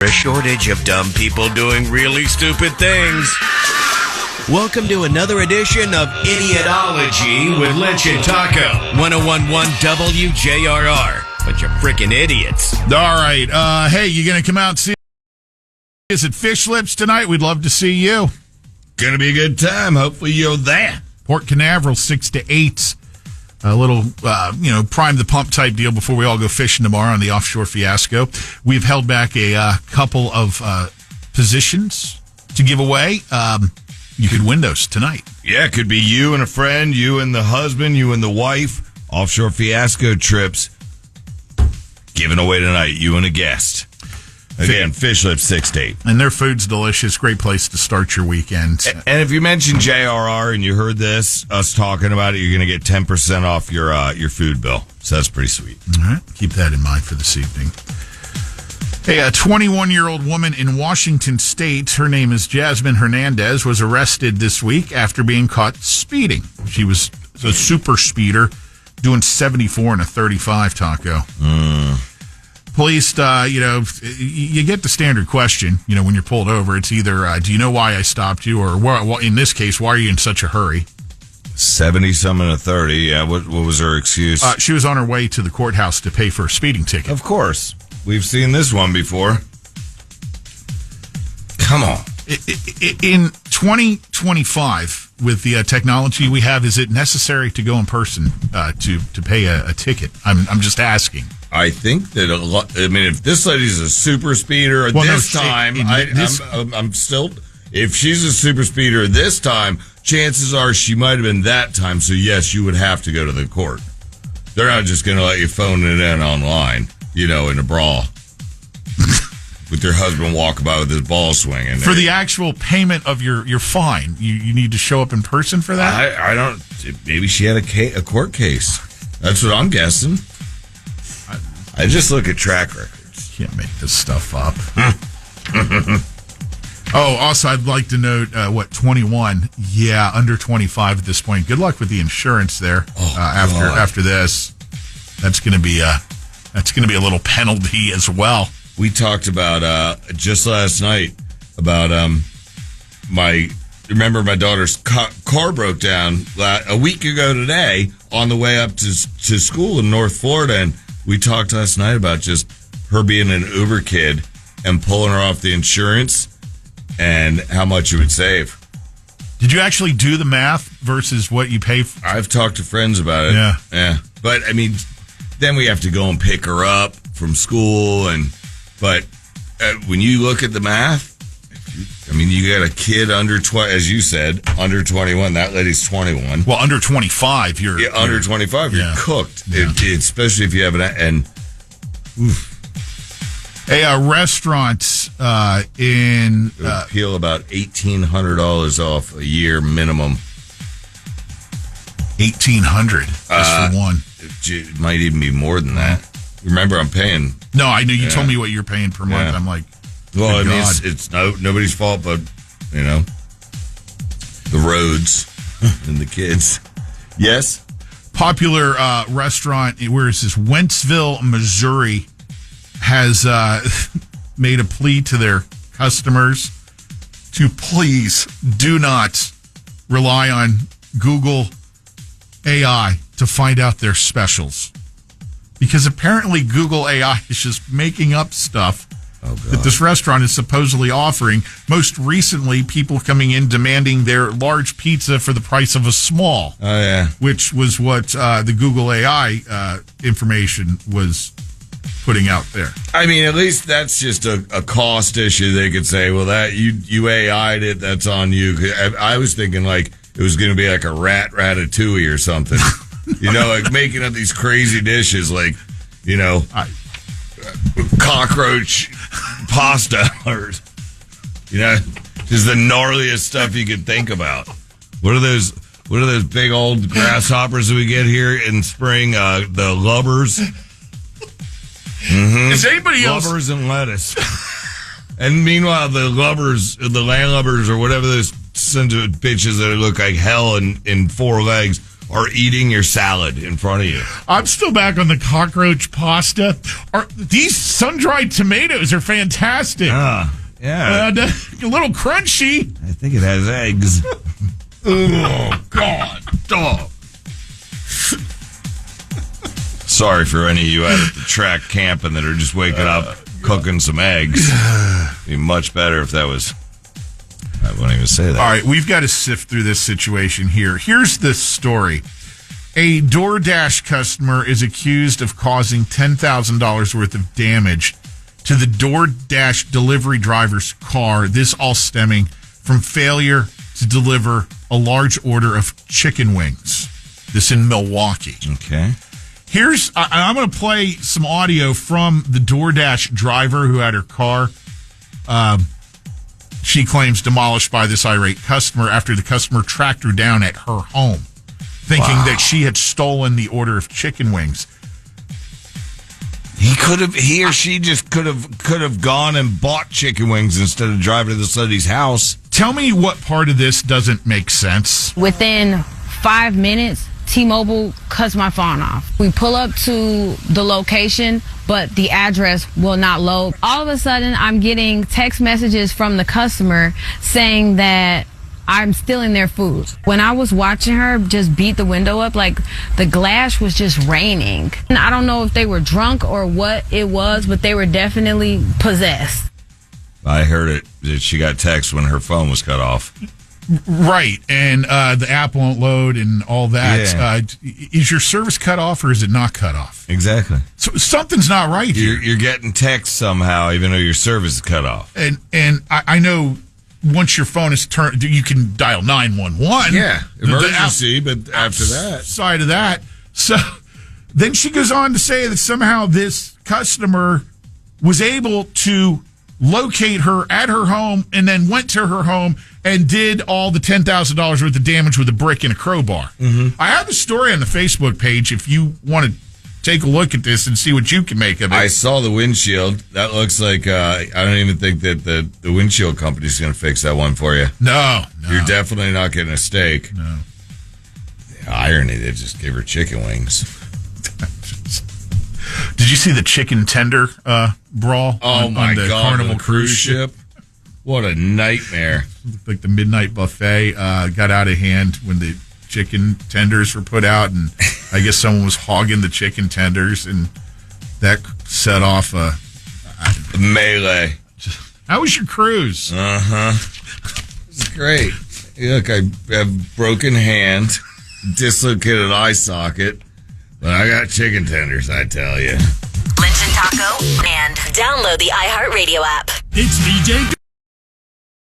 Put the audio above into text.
A shortage of dumb people doing really stupid things. Welcome to another edition of Idiotology with Lynch and Taco. 1011 WJRR. Bunch of freaking idiots. All right. Hey, you going to come out and see us at Fish Lips tonight? We'd love to see you. Going to be a good time. Hopefully you're there. Port Canaveral, 6 to 8. A little, prime the pump type deal before we all go fishing tomorrow on the offshore fiasco. We've held back a couple of positions to give away. You could win those tonight. Yeah, it could be you and a friend, you and the husband, you and the wife. Offshore fiasco trips given away tonight. You and a guest. Again, Fish Lips 6 to 8. And their food's delicious. Great place to start your weekend. And if you mention JRR and you heard us talking about it, you're going to get 10% off your food bill. So that's pretty sweet. All right. Keep that in mind for this evening. Hey, a 21-year-old woman in Washington State, her name is Jasmine Hernandez, was arrested this week after being caught speeding. She was a super speeder doing 74 in a 35, Taco. Police, you get the standard question, when you're pulled over. It's either, do you know why I stopped you? Or, in this case, why are you in such a hurry? 70-some in a 30. Yeah, what was her excuse? She was on her way to the courthouse to pay for a speeding ticket. Of course. We've seen this one before. Come on. In 2025, with the technology we have, is it necessary to go in person to pay a ticket? I'm just asking. I think that if this lady's a super speeder I'm still. If she's a super speeder this time, chances are she might have been that time. So yes, you would have to go to the court. They're not just going to let you phone it in online, in a bra with your husband walk by with his ball swinging. For the actual payment of your fine, you need to show up in person for that? I don't. Maybe she had a court case. That's what I'm guessing. I just look at track records. Can't make this stuff up. Also, I'd like to note, 21? Yeah, under 25 at this point. Good luck with the insurance there. After this, that's going to be a little penalty as well. We talked about just last night about remember my daughter's car broke down a week ago today on the way up to school in North Florida, and we talked last night about just her being an Uber kid and pulling her off the insurance and how much it would save. Did you actually do the math versus what you pay for? I've talked to friends about it. Yeah. But, then we have to go and pick her up from school. But when you look at the math, you got a kid under 20, as you said, under 21. That lady's 21. Well, under 25, under 25, you're cooked. Yeah. Especially if you have a restaurant in peel about $1,800 off a year minimum. $1,800 just for one. It might even be more than that. Remember, I'm paying. No, I know you told me what you're paying per month. I'm like, well, it's nobody's fault, but the roads and the kids. Yes, popular restaurant. Where is this? Wentzville, Missouri, has made a plea to their customers to please do not rely on Google AI to find out their specials, because apparently Google AI is just making up stuff that this restaurant is supposedly offering. Most recently, people coming in demanding their large pizza for the price of a small. Oh, yeah. Which was what the Google AI information was putting out there. At least that's just a cost issue. They could say, well, that you AI'd it, that's on you. I was thinking like it was going to be like a ratatouille or something. Like making up these crazy dishes like, cockroach pasta or, just the gnarliest stuff you could think about. What are those big old grasshoppers that we get here in spring? The lubbers. Mm-hmm. Is anybody else? Lubbers and lettuce. And meanwhile, the landlubbers or whatever those sons of bitches that look like hell in four legs or eating your salad in front of you. I'm still back on the cockroach pasta. These sun-dried tomatoes are fantastic. Yeah. A little crunchy. I think it has eggs. Oh, God. Oh. Sorry for any of you out at the track camping that are just waking up, cooking some eggs. It'd be much better if that was... I won't even say that. All right, we've got to sift through this situation here. Here's the story. A DoorDash customer is accused of causing $10,000 worth of damage to the DoorDash delivery driver's car. This all stemming from failure to deliver a large order of chicken wings. This in Milwaukee. Okay. I'm going to play some audio from the DoorDash driver who had her car, she claims, demolished by this irate customer after the customer tracked her down at her home, thinking that she had stolen the order of chicken wings. He or she just could have gone and bought chicken wings instead of driving to this lady's house. Tell me what part of this doesn't make sense. Within 5 minutes, T-Mobile cuts my phone off. We pull up to the location, but the address will not load. All of a sudden, I'm getting text messages from the customer saying that I'm stealing their food. When I was watching her just beat the window up, like the glass was just raining. And I don't know if they were drunk or what it was, but they were definitely possessed. I heard it. That she got text when her phone was cut off. Right, and the app won't load and all that. Yeah. Is your service cut off or is it not cut off? Exactly. So something's not right here. You're getting text somehow, even though your service is cut off. And I know once your phone is turned, you can dial 911. Yeah, emergency, but after that. Side of that. So then she goes on to say that somehow this customer was able to locate her at her home and then went to her home and did all the $10,000 worth of damage with a brick and a crowbar. Mm-hmm. I have the story on the Facebook page if you want to take a look at this and see what you can make of it. I saw the windshield. That looks like, I don't even think that the windshield company's going to fix that one for you. No. You're definitely not getting a steak. No. The irony, they just gave her chicken wings. Did you see the chicken tender brawl on the Carnival cruise ship? What a nightmare. Like the midnight buffet got out of hand when the chicken tenders were put out, and I guess someone was hogging the chicken tenders, and that set off a melee. How was your cruise? It's great. Look, I have broken hand, dislocated eye socket, but I got chicken tenders, I tell you. Lynch and Taco, and download the iHeartRadio app. It's VJ.